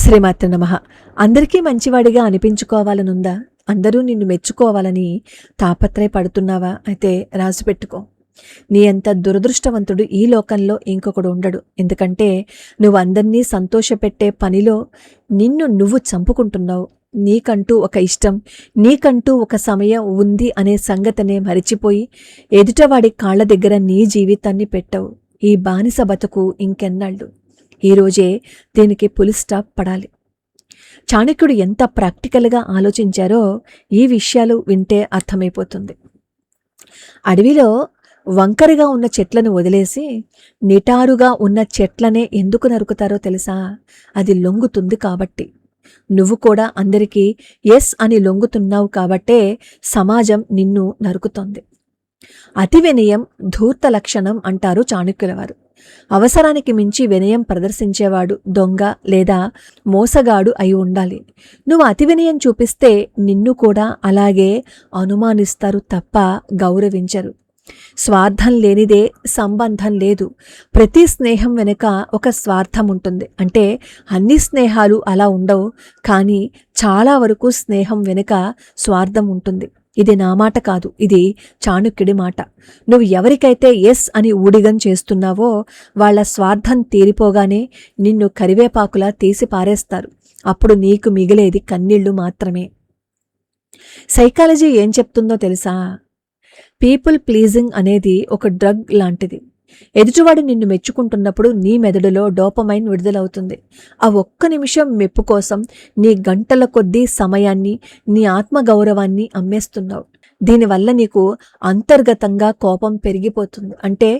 శ్రీమాత్ర నమః. అందరికీ మంచివాడిగా అనిపించుకోవాలనుందా? అందరూ నిన్ను మెచ్చుకోవాలని తాపత్రయపడుతున్నావా? అయితే రాసిపెట్టుకో. నీ అంత దురదృష్టవంతుడు ఈ లోకంలో ఇంకొకడు ఉండడు. ఎందుకంటే నువ్వు అందరినీ సంతోషపెట్టే పనిలో నిన్ను నువ్వు చంపుకుంటున్నావు. నీకంటూ ఒక ఇష్టం, నీకంటూ ఒక సమయం ఉంది అనే సంగతినే మరిచిపోయి ఎదుటవాడి కాళ్ల దగ్గర నీ జీవితాన్ని పెట్టావు. ఈ బానిస బతుకు ఇంకెన్నాళ్ళు? ఈరోజే దీనికి పులి స్టాప్ పడాలి. చాణక్యుడు ఎంత ప్రాక్టికల్గా ఆలోచించారో ఈ విషయాలు వింటే అర్థమైపోతుంది. అడవిలో వంకరగా ఉన్న చెట్లను వదిలేసి నిటారుగా ఉన్న చెట్లనే ఎందుకు నరుకుతారో తెలుసా? అది లొంగుతుంది కాబట్టి. నువ్వు కూడా అందరికీ ఎస్ అని లొంగుతున్నావు కాబట్టే సమాజం నిన్ను నరుకుతోంది. అతి వినయం ధూర్త లక్షణం అంటారు చాణక్యుల వారు. అవసరానికి మించి వినయం ప్రదర్శించేవాడు దొంగ లేదా మోసగాడు అయి ఉండాలి. నువ్వు అతి వినయం చూపిస్తే నిన్ను కూడా అలాగే అనుమానిస్తారు తప్ప గౌరవించరు. స్వార్థం లేనిదే సంబంధం లేదు. ప్రతి స్నేహం వెనుక ఒక స్వార్థం ఉంటుంది. అంటే అన్ని స్నేహాలు అలా ఉండవు, కానీ చాలా వరకు స్నేహం వెనుక స్వార్థం ఉంటుంది. ఇది నా మాట కాదు, ఇది చాణక్యుడి మాట. నువ్వు ఎవరికైతే ఎస్ అని ఊడిగం చేస్తున్నావో వాళ్ళ స్వార్థం తీరిపోగానే నిన్ను కరివేపాకులా తీసి పారేస్తారు. అప్పుడు నీకు మిగిలేది కన్నీళ్లు మాత్రమే. సైకాలజీ ఏం చెప్తుందో తెలుసా? పీపుల్ ప్లీజింగ్ అనేది ఒక డ్రగ్ లాంటిది. ఎదుటివాడు నిన్ను మెచ్చుకుంటున్నప్పుడు నీ మెదడులో డోపమైన్ విడుదలవుతుంది. ఆ ఒక్క నిమిషం మెప్పు కోసం నీ గంటల కొద్దీ సమయాన్ని, నీ ఆత్మగౌరవాన్ని అమ్మేస్తున్నావు. దీనివల్ల నీకు అంతర్గతంగా కోపం పెరిగిపోతుంది. అంటే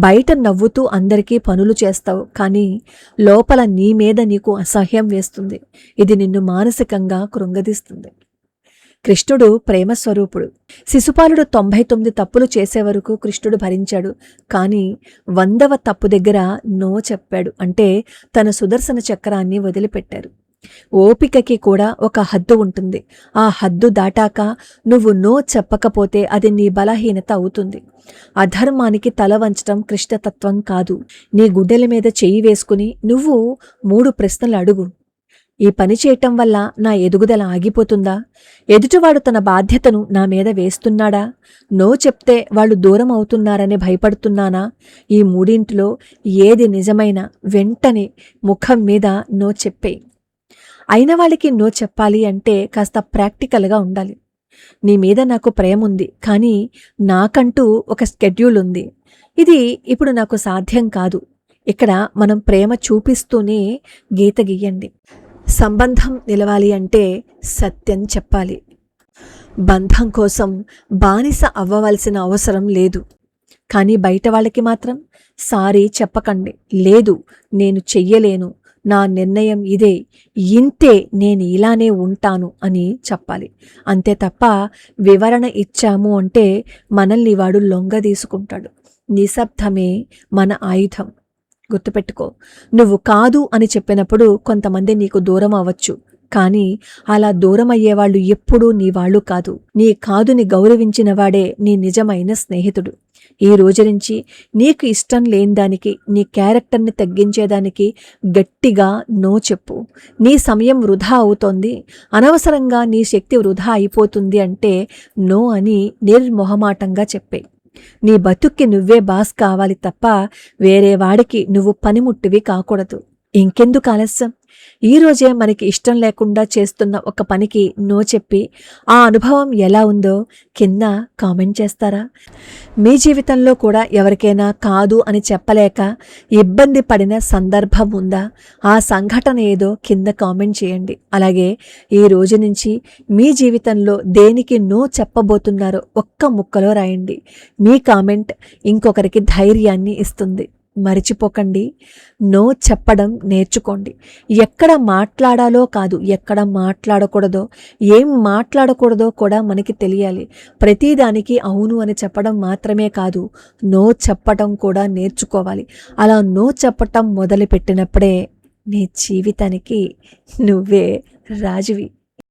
బయట నవ్వుతూ అందరికీ పనులు చేస్తావు, కానీ లోపల నీ మీద నీకు అసహ్యం వేస్తుంది. ఇది నిన్ను మానసికంగా కృంగదీస్తుంది. కృష్ణుడు ప్రేమస్వరూపుడు. శిశుపాలుడు 99 తప్పులు చేసే వరకు కృష్ణుడు భరించాడు. కానీ 100వ తప్పు దగ్గర నో చెప్పాడు. అంటే తన సుదర్శన చక్రాన్ని వదిలిపెట్టారు. ఓపికకి కూడా ఒక హద్దు ఉంటుంది. ఆ హద్దు దాటాక నువ్వు నో చెప్పకపోతే అది నీ బలహీనత అవుతుంది. అధర్మానికి తల వంచడం కృష్ణతత్వం కాదు. నీ గుడ్డెల మీద చెయ్యి వేసుకుని నువ్వు 3 ప్రశ్నలు అడుగు. ఈ పని చేయటం వల్ల నా ఎదుగుదల ఆగిపోతుందా? ఎదుటివాడు తన బాధ్యతను నా మీద వేస్తున్నాడా? నో చెప్తే వాళ్ళు దూరం అవుతున్నారని భయపడుతున్నానా? ఈ మూడింటిలో ఏది నిజమైన వెంటనే ముఖం మీద నో చెప్పేయి. అయిన వాళ్ళకి నో చెప్పాలి అంటే కాస్త ప్రాక్టికల్గా ఉండాలి. నీ మీద నాకు ప్రేమ ఉంది, కానీ నాకంటూ ఒక స్కెడ్యూల్ ఉంది. ఇది ఇప్పుడు నాకు సాధ్యం కాదు. ఇక్కడ మనం ప్రేమ చూపిస్తూనే గీత గీయండి. సంబంధం నిలవాలి అంటే సత్యం చెప్పాలి. బంధం కోసం బానిస అవ్వవలసిన అవసరం లేదు. కానీ బయట వాళ్ళకి మాత్రం సారీ చెప్పకండి. లేదు, నేను చెయ్యలేను, నా నిర్ణయం ఇదే, ఇంతే, నేను ఇలానే ఉంటాను అని చెప్పాలి. అంతే తప్ప వివరణ ఇచ్చాము అంటే మనల్ని వాడు లొంగ తీసుకుంటాడు. నిశ్శబ్దమే మన ఆయుధం. గుర్తుపెట్టుకో, నువ్వు కాదు అని చెప్పినప్పుడు కొంతమంది నీకు దూరం అవ్వచ్చు, కానీ అలా దూరం అయ్యేవాళ్ళు ఎప్పుడూ నీ వాళ్ళు కాదు. నీ కాదుని గౌరవించిన వాడే నీ నిజమైన స్నేహితుడు. ఈ రోజు నుంచి నీకు ఇష్టం లేని దానికి, నీ క్యారెక్టర్ని తగ్గించేదానికి గట్టిగా నో చెప్పు. నీ సమయం వృధా అవుతోంది, అనవసరంగా నీ శక్తి వృధా అయిపోతుంది అంటే నో అని నిర్మొహమాటంగా చెప్పే. నీ బతుక్కి నువ్వే బాస్ కావాలి తప్ప వేరే వాడికి నువ్వు పనిముట్టివి కాకూడదు. ఇంకెందుకు ఆలస్యం? ఈరోజే మనకి ఇష్టం లేకుండా చేస్తున్న ఒక పనికి నో చెప్పి ఆ అనుభవం ఎలా ఉందో కింద కామెంట్ చేస్తారా? మీ జీవితంలో కూడా ఎవరికైనా కాదు అని చెప్పలేక ఇబ్బంది పడిన సందర్భం ఉందా? ఆ సంఘటన ఏదో కింద కామెంట్ చేయండి. అలాగే ఈ రోజు నుంచి మీ జీవితంలో దేనికి నో చెప్పబోతున్నారో ఒక్క ముక్కలో రాయండి. మీ కామెంట్ ఇంకొకరికి ధైర్యాన్ని ఇస్తుంది. మరిచిపోకండి, నో చెప్పడం నేర్చుకోండి. ఎక్కడ మాట్లాడాలో కాదు, ఎక్కడ మాట్లాడకూడదో, ఏం మాట్లాడకూడదో కూడా మనకి తెలియాలి. ప్రతిదానికి అవును అని చెప్పడం మాత్రమే కాదు, నో చెప్పడం కూడా నేర్చుకోవాలి. అలా నో చెప్పటం మొదలుపెట్టినప్పుడే నీ జీవితానికి నువ్వే రాజువి.